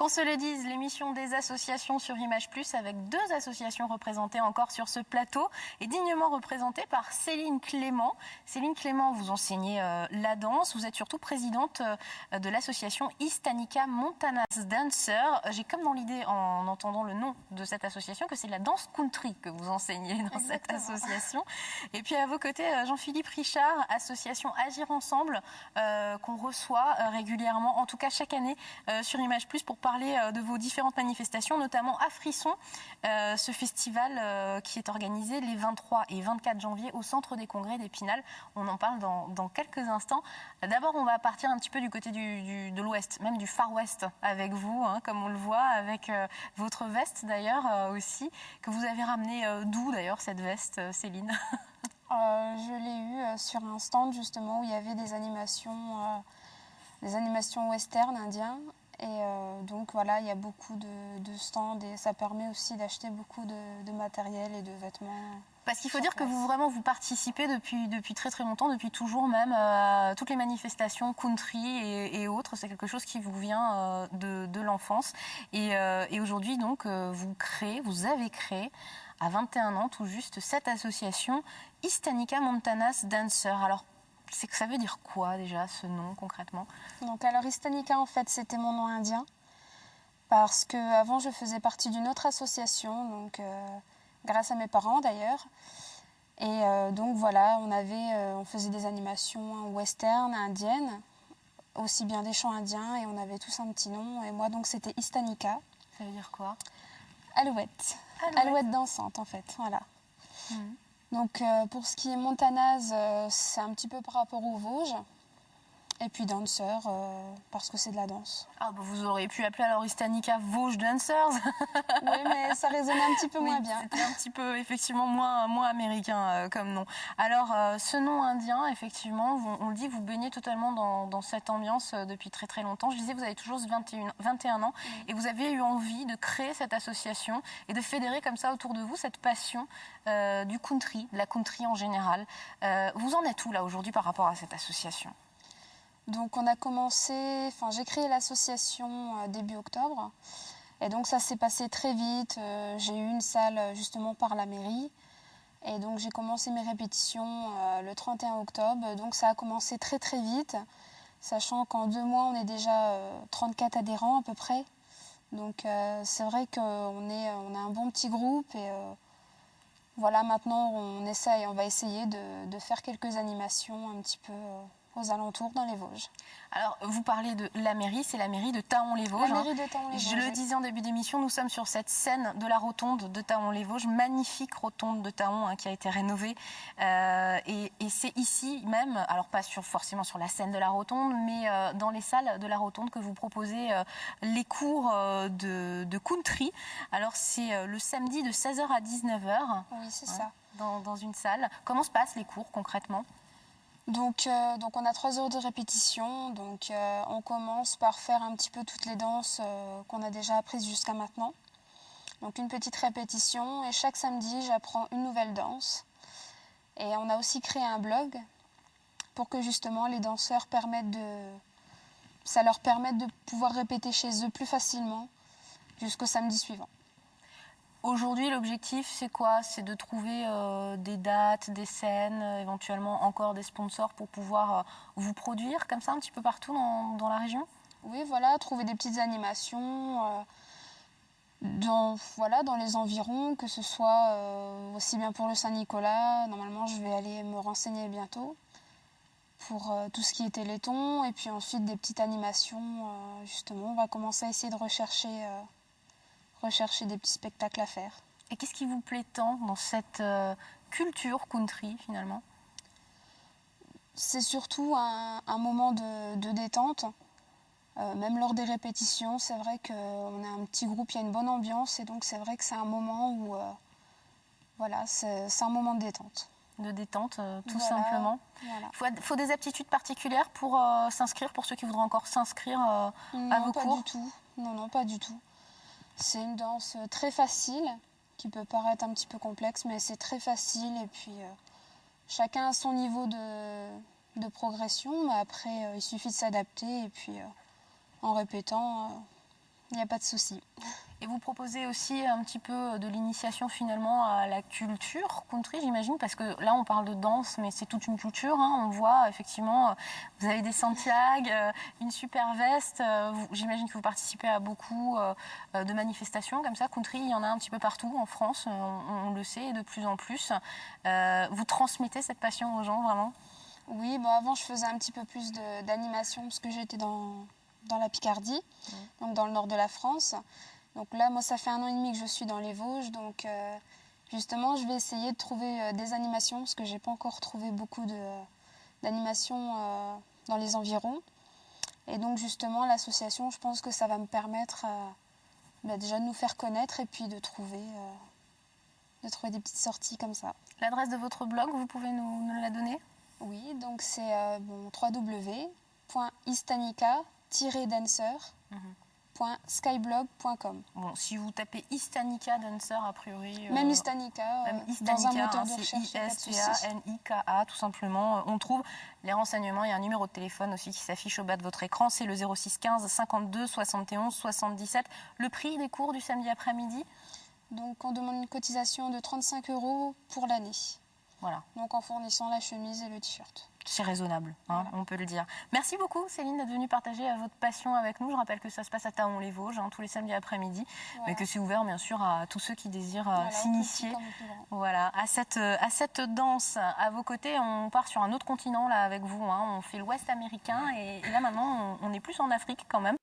Qu'on se le dise, l'émission des associations sur Image Plus, avec 2 associations représentées encore sur ce plateau, et dignement représentée par Céline Clément. Céline Clément, vous enseignez la danse, vous êtes surtout présidente de l'association Histanica Montanas Dancer. J'ai comme dans l'idée, en entendant le nom de cette association, que c'est la danse country que vous enseignez dans cette association. Et puis à vos côtés, Jean-Philippe Richard, association Agir Ensemble, qu'on reçoit régulièrement, en tout cas chaque année, sur Image Plus pour parler de vos différentes manifestations, notamment à Frisson, ce festival qui est organisé les 23 et 24 janvier au Centre des Congrès d'Épinal. On en parle dans quelques instants. D'abord, on va partir un petit peu du côté de l'Ouest, même du Far West avec vous, hein, comme on le voit, avec votre veste d'ailleurs aussi, que vous avez ramenée d'où d'ailleurs cette veste, Céline? Je l'ai eue sur un stand justement où il y avait des animations western indiens. Et donc voilà, il y a beaucoup de stands et ça permet aussi d'acheter beaucoup de matériel et de vêtements. Parce qu'il faut dire que vous participez depuis très très longtemps, depuis toujours même, à toutes les manifestations country et autres. C'est quelque chose qui vous vient de l'enfance. Et aujourd'hui donc, vous avez créé à 21 ans tout juste cette association Histanica Montanas Dancer. Alors, ça veut dire quoi déjà ce nom concrètement? Donc alors Histanica en fait c'était mon nom indien parce qu'avant je faisais partie d'une autre association, donc grâce à mes parents d'ailleurs. Et donc voilà, on faisait des animations western, indiennes, aussi bien des chants indiens et on avait tous un petit nom. Et moi donc c'était Histanica. Ça veut dire quoi? Alouette. Alouette dansante en fait, voilà. Donc pour ce qui est Montanas, c'est un petit peu par rapport aux Vosges. Et puis Dancer, parce que c'est de la danse. Ah bah vous auriez pu appeler alors Histanica Vosges Dancers. Oui, mais ça résonnait un petit peu moins bien. C'était un petit peu, effectivement, moins américain comme nom. Alors, ce nom indien, effectivement, on le dit, vous baignez totalement dans cette ambiance depuis très très longtemps. Je disais, vous avez toujours 21 ans et vous avez eu envie de créer cette association et de fédérer comme ça autour de vous cette passion du country, de la country en général. Vous en êtes où là aujourd'hui par rapport à cette association ? Donc j'ai créé l'association début octobre et donc ça s'est passé très vite. J'ai eu une salle justement par la mairie et donc j'ai commencé mes répétitions le 31 octobre. Donc ça a commencé très très vite, sachant qu'en 2 mois on est déjà 34 adhérents à peu près. Donc c'est vrai qu'on a un bon petit groupe et voilà, maintenant on va essayer de faire quelques animations un petit peu aux alentours dans les Vosges. Alors, vous parlez de la mairie, c'est la mairie de Thaon-les-Vosges. La mairie de Thaon-les-Vosges. Je le disais en début d'émission, nous sommes sur cette scène de la rotonde de Thaon-les-Vosges, magnifique rotonde de Thaon qui a été rénovée. Et c'est ici même, alors pas forcément sur la scène de la rotonde, mais dans les salles de la rotonde que vous proposez les cours de country. Alors, c'est le samedi de 16h à 19h. Oui, c'est ça. Dans une salle. Comment se passent les cours concrètement ? Donc on a 3 heures de répétition, donc on commence par faire un petit peu toutes les danses qu'on a déjà apprises jusqu'à maintenant. Donc une petite répétition et chaque samedi j'apprends une nouvelle danse. Et on a aussi créé un blog pour que justement les danseurs ça leur permette de pouvoir répéter chez eux plus facilement jusqu'au samedi suivant. Aujourd'hui, l'objectif, c'est quoi? C'est de trouver des dates, des scènes, éventuellement encore des sponsors pour pouvoir vous produire comme ça un petit peu partout dans la région? Oui, voilà, trouver des petites animations dans les environs, que ce soit aussi bien pour le Saint-Nicolas. Normalement, je vais aller me renseigner bientôt pour tout ce qui est Téléthon. Et puis ensuite, des petites animations, justement. On va commencer à essayer de rechercher des petits spectacles à faire. Et qu'est-ce qui vous plaît tant dans cette culture country finalement? C'est surtout un moment de détente. Même lors des répétitions, c'est vrai qu'on a un petit groupe, il y a une bonne ambiance et donc c'est vrai que c'est un moment où c'est un moment de détente. De détente, tout simplement. Voilà. Faut des aptitudes particulières pour s'inscrire, pour ceux qui voudraient encore s'inscrire à vos cours? Pas du tout. Non, pas du tout. C'est une danse très facile, qui peut paraître un petit peu complexe, mais c'est très facile. Et puis, chacun a son niveau de progression, mais après, il suffit de s'adapter. Et puis, en répétant, Il n'y a pas de souci. Et vous proposez aussi un petit peu de l'initiation finalement à la culture country, j'imagine, parce que là on parle de danse, mais c'est toute une culture. Hein. On voit effectivement, vous avez des Santiago, une super veste. J'imagine que vous participez à beaucoup de manifestations comme ça. Country, il y en a un petit peu partout en France, on le sait, et de plus en plus. Vous transmettez cette passion aux gens vraiment? Oui, bon, avant je faisais un petit peu plus d'animation parce que j'étais dans la Picardie, donc dans le nord de la France. Donc là, moi, ça fait 1 an et demi que je suis dans les Vosges. Donc justement, je vais essayer de trouver des animations parce que je n'ai pas encore trouvé beaucoup d'animations dans les environs. Et donc justement, l'association, je pense que ça va me permettre déjà de nous faire connaître et puis de trouver des petites sorties comme ça. L'adresse de votre blog, vous pouvez nous la donner? Oui, donc c'est www.istanica-dancer.skyblog.com. Bon, si vous tapez Istanica Dancer, a priori... Même Istanica, dans un moteur de recherche, il n'y a pas de souci. Istanika, tout simplement. On trouve les renseignements. Il y a un numéro de téléphone aussi qui s'affiche au bas de votre écran. C'est le 06 15 52 71 77. Le prix des cours du samedi après-midi? Donc on demande une cotisation de 35 € pour l'année. Voilà. Donc en fournissant la chemise et le t-shirt. C'est raisonnable, hein, voilà. On peut le dire. Merci beaucoup Céline d'être venue partager votre passion avec nous. Je rappelle que ça se passe à Thaon-les-Vosges, tous les samedis après-midi, voilà. Mais que c'est ouvert bien sûr à tous ceux qui désirent s'initier voilà, à cette danse. À vos côtés, on part sur un autre continent là avec vous. On fait l'Ouest américain et là maintenant on est plus en Afrique quand même.